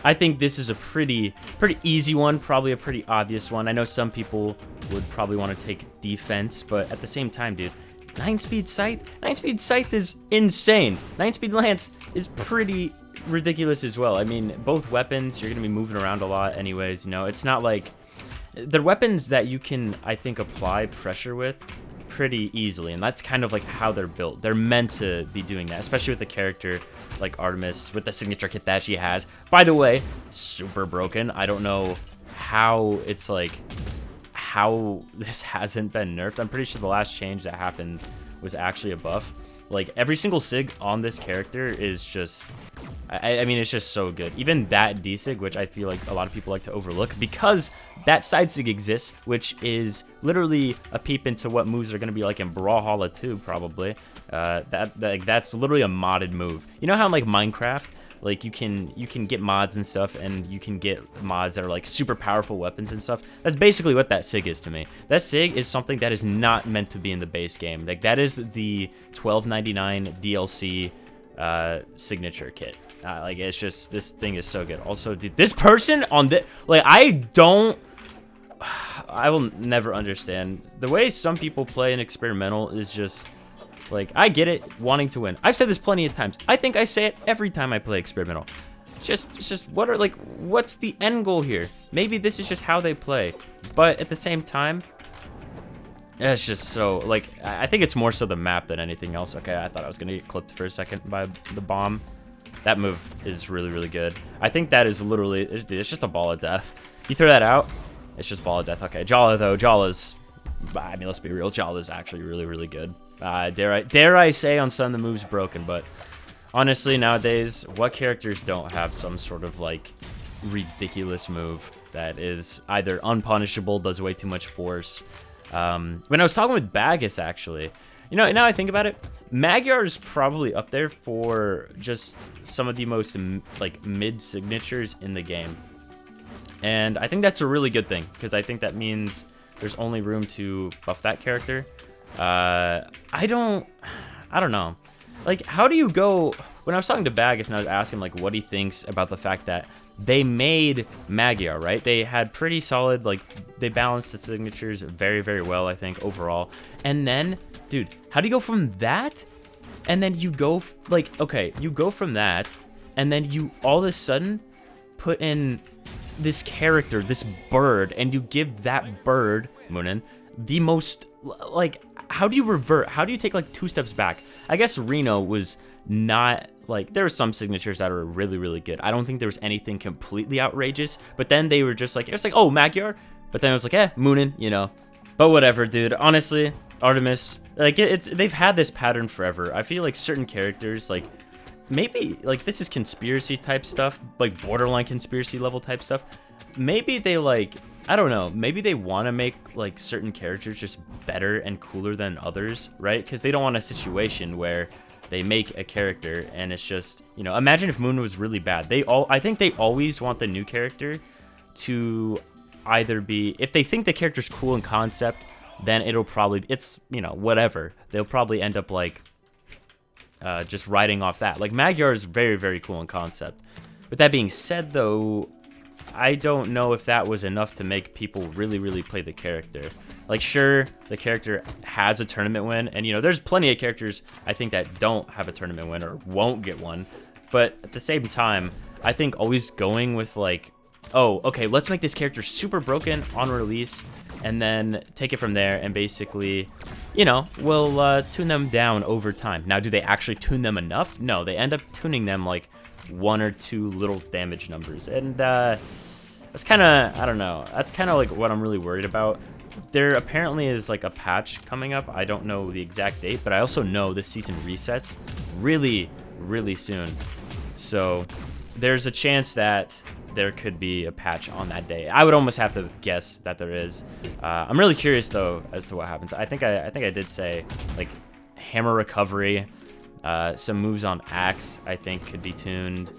I think this is a pretty easy one, probably a pretty obvious one. I know some people would probably want to take defense, but at the same time, dude, 9-speed scythe? 9-speed scythe is insane. 9-speed lance is pretty ridiculous as well. I mean, both weapons, you're going to be moving around a lot anyways, you know. It's not like... They're weapons that you can, I think, apply pressure with pretty easily, and that's kind of like how they're built. They're meant to be doing that, especially with a character like Artemis with the signature kit that she has. By the way, super broken. I don't know how it's like, how this hasn't been nerfed. I'm pretty sure the last change that happened was actually a buff. Like, every single sig on this character is just... I mean, it's just so good. Even that D-sig, which I feel like a lot of people like to overlook, because that side sig exists, which is literally a peep into what moves are going to be like in Brawlhalla 2, probably. That's literally a modded move. You know how in, like, Minecraft, like, you can get mods and stuff, and you can get mods that are, like, super powerful weapons and stuff? That's basically what that sig is to me. That sig is something that is not meant to be in the base game. Like, that is the $12.99 DLC signature kit. Like, it's just, this thing is so good. Also, dude, this person on the, like, I will never understand the way some people play an experimental. Is just like, I get it, wanting to win. I've said this plenty of times. I think I say it every time I play experimental. It's just what's the end goal here? Maybe this is just how they play, but at the same time, it's just so, like, I think it's more so the map than anything else. Okay, I thought I was gonna get clipped for a second by the bomb. That move is really, really good. I think that is literally, it's just a ball of death. You throw that out, it's just ball of death. Okay, Jala though, Jala's, I mean, let's be real, Jala's actually really, really good. Dare I say on some of the moves broken, but honestly, nowadays, what characters don't have some sort of, like, ridiculous move that is either unpunishable, does way too much force? When I was talking with Bagus, actually, you know, now I think about it, Magyar is probably up there for just some of the most, like, mid signatures in the game. And I think that's a really good thing, because I think that means there's only room to buff that character. I don't know. Like, how do you go... When I was talking to Bagus and I was asking him, like, what he thinks about the fact that they made Magyar, right? They had pretty solid, like, they balanced the signatures very, very well, I think, overall. And then, dude, how do you go from that? And then you go, like, okay, you go from that, and then you all of a sudden put in this character, this bird, and you give that bird, Moonin, the most, like, how do you revert? How do you take, like, 2 steps back? I guess Reno was not, like, there were some signatures that were really, really good. I don't think there was anything completely outrageous, but then they were just like, it was like, oh, Magyar, but then it was like, Moonin, you know. But whatever, dude. Honestly, Artemis, like, they've had this pattern forever. I feel like certain characters, like, maybe, like, this is conspiracy type stuff, like, borderline conspiracy level type stuff. Maybe they, like, I don't know, maybe they want to make, like, certain characters just better and cooler than others, right? Because they don't want a situation where they make a character and it's just, you know, imagine if Moon was really bad. I think they always want the new character to either be, if they think the character's cool in concept, then it'll probably, it's, you know, whatever. They'll probably end up, like, just writing off that. Like, Magyar is very, very cool in concept. With that being said, though, I don't know if that was enough to make people really, really play the character. Like, sure, the character has a tournament win, and, you know, there's plenty of characters, I think, that don't have a tournament win or won't get one. But at the same time, I think always going with, like, oh, okay, let's make this character super broken on release, and then take it from there, and basically, you know, we'll tune them down over time. Now, do they actually tune them enough? No, they end up tuning them, like, 1 or 2 little damage numbers, and that's kind of, I don't know, that's kind of like what I'm really worried about. There apparently is, like, a patch coming up. I don't know the exact date, but I also know this season resets really, really soon. So there's a chance that there could be a patch on that day. I would almost have to guess that there is. I'm really curious, though, as to what happens. I think I did say, like, hammer recovery, some moves on axe, I think, could be tuned.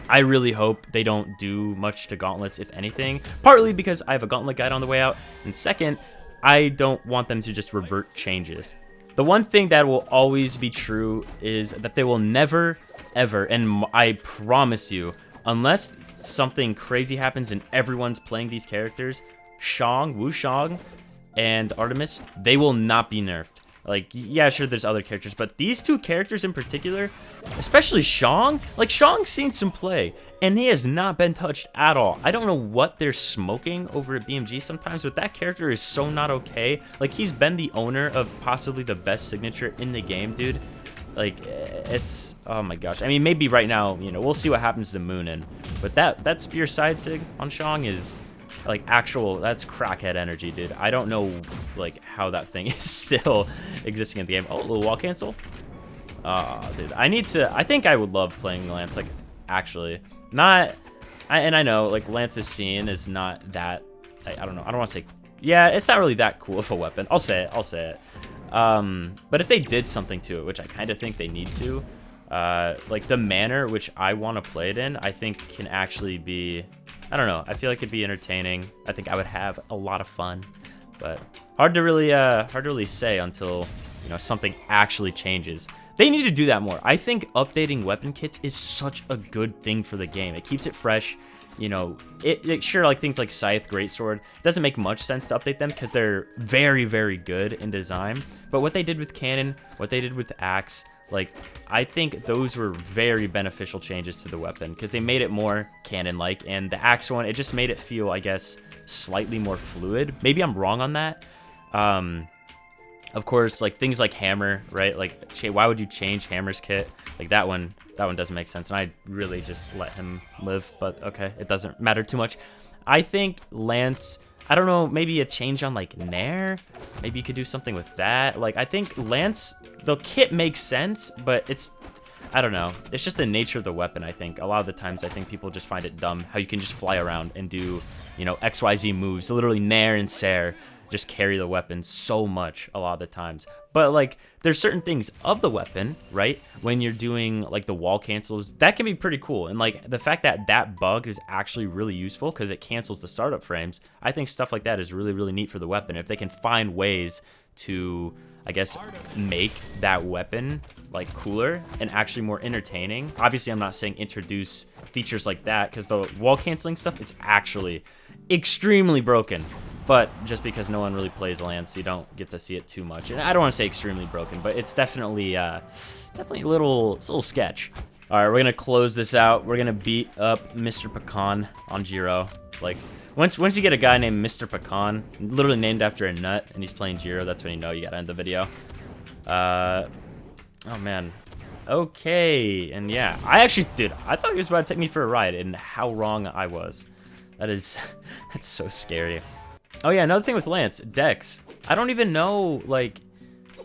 I really hope they don't do much to gauntlets, if anything, partly because I have a gauntlet guide on the way out, and second, I don't want them to just revert changes. The one thing that will always be true is that they will never, ever, and I promise you, unless something crazy happens and everyone's playing these characters, Wu Shang, and Artemis, they will not be nerfed. Like, yeah, sure, there's other characters, but these two characters in particular, especially Shang, like, Shang's seen some play, and he has not been touched at all. I don't know what they're smoking over at BMG sometimes, but that character is so not okay. Like, he's been the owner of possibly the best signature in the game, dude. Like, it's, oh my gosh. I mean, maybe right now, you know, we'll see what happens to Moonin, but that spear side sig on Shang is... like actual, that's crackhead energy, dude. I don't know like how that thing is still existing in the game. Oh, a little wall cancel. Dude, I think I would love playing Lance, like, actually. And I know, like, Lance's scene is not that, I don't know, I don't want to say, yeah, it's not really that cool of a weapon. I'll say it. But if they did something to it, which I kind of think they need to, like, the manner which I want to play it in, I think can actually be... I don't know. I feel like it'd be entertaining. I think I would have a lot of fun, but hard to really say until, you know, something actually changes. They need to do that more. I think updating weapon kits is such a good thing for the game. It keeps it fresh. You know, it sure, like things like Scythe, Greatsword, it doesn't make much sense to update them because they're very, very good in design. But what they did with Cannon, what they did with Axe, like, I think those were very beneficial changes to the weapon because they made it more Cannon-like, and the Axe one, it just made it feel, I guess, slightly more fluid. Maybe I'm wrong on that. Of course, like, things like Hammer, right? Like, why would you change Hammer's kit? Like, that one doesn't make sense, and I really just let him live, but okay, it doesn't matter too much. I think Lance... I don't know, maybe a change on, like, Nair? Maybe you could do something with that. Like, I think Lance, the kit makes sense, but it's, I don't know. It's just the nature of the weapon, I think. A lot of the times, I think people just find it dumb how you can just fly around and do, you know, XYZ moves. Literally, Nair and Sair just carry the weapon so much a lot of the times. But, like, there's certain things of the weapon, right? When you're doing, like, the wall cancels, that can be pretty cool. And, like, the fact that that bug is actually really useful because it cancels the startup frames, I think stuff like that is really, really neat for the weapon. If they can find ways to, I guess, make that weapon, like, cooler and actually more entertaining. Obviously, I'm not saying introduce features like that because the wall canceling stuff is actually extremely broken. But just because no one really plays Lance, you don't get to see it too much. And I don't want to say extremely broken, but it's definitely a little sketch. All right, we're gonna close this out. We're gonna beat up Mr. Pecan on Giro. Like, once you get a guy named Mr. Pecan, literally named after a nut, and he's playing Giro, that's when you know you gotta end the video. Oh man. Okay, and yeah, I thought he was about to take me for a ride, and how wrong I was. That's so scary. Oh yeah, another thing with Lance, Dex. I don't even know, like,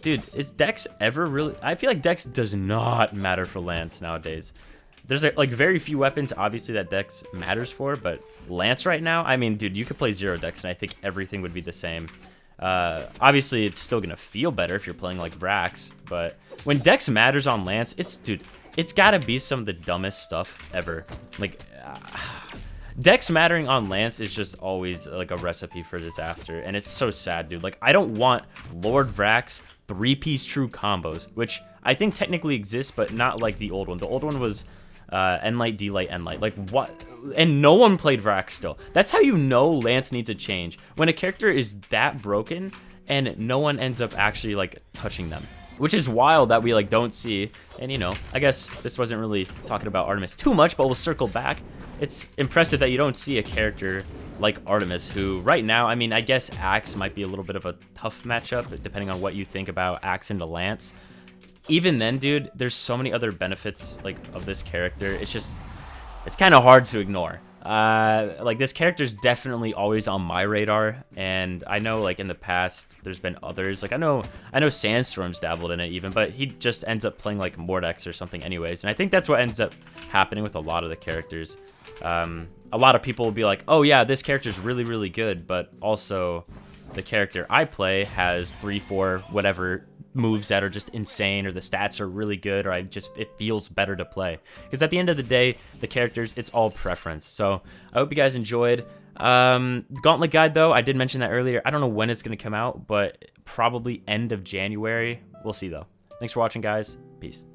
dude, is Dex ever really... I feel like Dex does not matter for Lance nowadays. There's, like, very few weapons, obviously, that Dex matters for, but Lance right now, I mean, dude, you could play 0 Dex, and I think everything would be the same. Obviously, it's still gonna feel better if you're playing, like, Vrax, but when Dex matters on Lance, dude, it's gotta be some of the dumbest stuff ever. Like... Dex mattering on Lance is just always like a recipe for disaster, and it's so sad, dude. Like, I don't want Lord Vrax 3-piece true combos, which I think technically exists, but not like the old one. The old one was N-Light, D-Light, N-Light. Like, what? And no one played Vrax still. That's how you know Lance needs a change. When a character is that broken, and no one ends up actually, like, touching them. Which is wild that we, like, don't see. And, you know, I guess this wasn't really talking about Artemis too much, but we'll circle back. It's impressive that you don't see a character like Artemis, who right now, I mean, I guess Axe might be a little bit of a tough matchup, depending on what you think about Axe into Lance. Even then, dude, there's so many other benefits, like, of this character. It's kind of hard to ignore. Like, this character's definitely always on my radar, and I know, like, in the past there's been others. Like, I know Sandstorm's dabbled in it even, but he just ends up playing like Mordex or something anyways, and I think that's what ends up happening with a lot of the characters. A lot of people will be like, oh yeah, this character's really, really good, but also the character I play has 3, 4, whatever moves that are just insane, or the stats are really good, or it feels better to play. Because at the end of the day, the characters, it's all preference. So I hope you guys enjoyed. Gauntlet guide, though, I did mention that earlier. I don't know when it's going to come out, but probably end of January. We'll see, though. Thanks for watching, guys. Peace.